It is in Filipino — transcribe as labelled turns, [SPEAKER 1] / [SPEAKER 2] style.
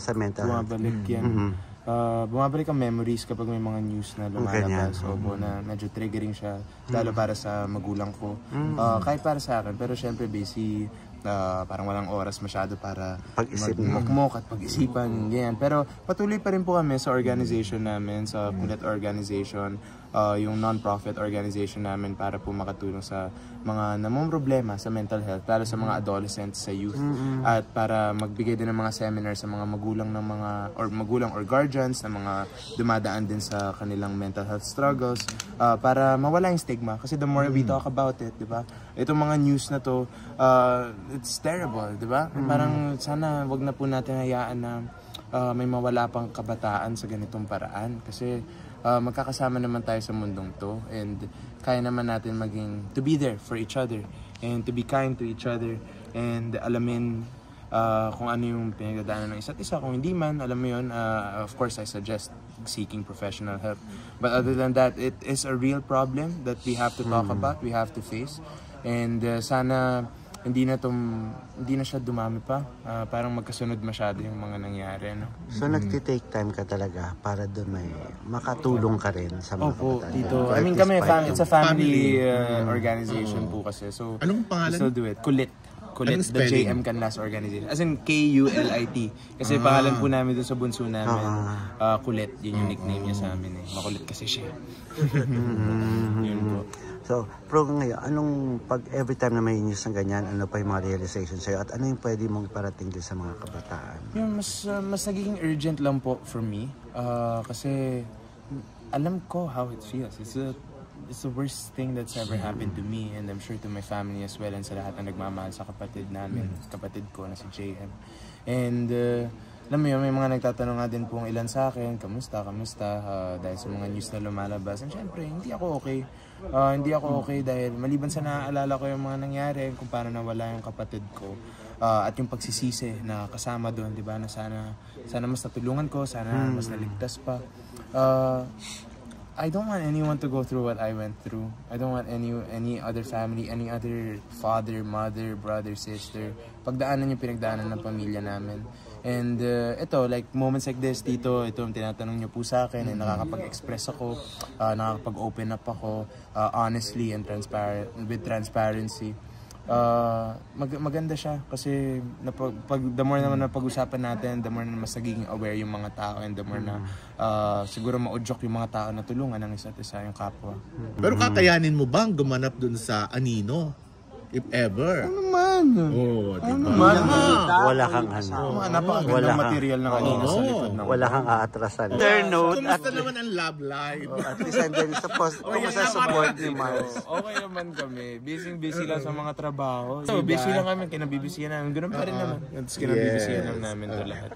[SPEAKER 1] sa mental health.
[SPEAKER 2] Bumabalik yan. Bumabalik ang memories kapag may mga news na lumalabas. Na medyo triggering siya, lalo para sa magulang ko. Kahit para sa akin, pero syempre busy, parang walang oras masyado para magmukmok at pag-isipan, ganyan. Pero patuloy pa rin po kami sa organization namin, sa Kulit Organization, yung non-profit organization namin para po makatulong sa mga problema sa mental health, lalo sa mga adolescents, sa youth, at para magbigay din ng mga seminars sa mga magulang ng magulang or guardians na mga dumadaan din sa kanilang mental health struggles, para mawala yung stigma. Kasi the more we talk about it, di ba? Itong mga news na to, it's terrible, di ba? Parang sana wag na po natin hayaan na may mawala pang kabataan sa ganitong paraan. Kasi magkakasama naman tayo sa mundong to, and kaya naman natin to be there for each other and to be kind to each other, and alamin kung ano yung pinagdadaanan ng isa't isa. Kung hindi man, alam mo yun, of course I suggest seeking professional help. But other than that, it is a real problem that we have to talk about, we have to face, and sana hindi na siya dumami pa, parang magkasunod masyado yung mga nangyari, no?
[SPEAKER 1] So nagti-take time ka talaga para doon may makatulong ka rin sa mga kabataan.
[SPEAKER 2] Dito. I mean kami, it's a family organization po kasi. So,
[SPEAKER 3] anong pangalan?
[SPEAKER 2] So do it. Kulit, the JM Canlas Organization. As in Kulit. Kasi pangalan po namin doon sa bunso namin. Kulit, yun yung nickname niya sa amin. Makulit kasi siya. Yun po.
[SPEAKER 1] So, pero ngayon, every time na may news ng ganyan, ano pa yung mga realization sa'yo? At ano yung pwede mong parating din sa mga kabataan?
[SPEAKER 2] Yung mas nagiging urgent lang po for me. Kasi alam ko how it feels. It's the worst thing that's ever happened to me, and I'm sure to my family as well, and sa lahat na nagmamahal sa kapatid namin, kapatid ko na si JM. And alam mo yun, may mga nagtatanong nga din pong ilan sa akin, kamusta, dahil sa mga news na lumalabas. And syempre, hindi ako okay. Hindi ako okay dahil maliban sa naaalala ko yung mga nangyari, kung paano nawala yung kapatid ko, at yung pagsisisi na kasama doon, di ba, na sana mas natulungan ko, sana mas naligtas pa. I don't want anyone to go through what I went through. I don't want any other family, any other father, mother, brother, sister, pagdaanan yung pinagdaanan ng pamilya namin. And ito, like moments like this, ito yung tinatanong niyo po sa akin, and nakakapag-express ako, nakakapag-open up ako, honestly and with transparency. Maganda siya kasi the more naman na pag-usapan natin, the more na mas nagiging aware yung mga tao, and the more na siguro ma-udyok yung mga tao na tulungan ng isa't isa, yung kapwa.
[SPEAKER 3] Pero kakayanin mo bang gumanap dun sa Anino? If ever.
[SPEAKER 2] Ano naman?
[SPEAKER 1] Wala kang
[SPEAKER 2] napakagandang material ng Anino sa likod ng
[SPEAKER 1] wala kang aatrasan.
[SPEAKER 3] Kumusta naman ang love life?
[SPEAKER 1] At least andun sa support ni Mars.
[SPEAKER 2] Okay naman kami. Busy lang sa mga trabaho. So, busy lang kami. Kinabibisiyan namin. Ganun pa rin naman. Kinabibisiyan namin ito lahat.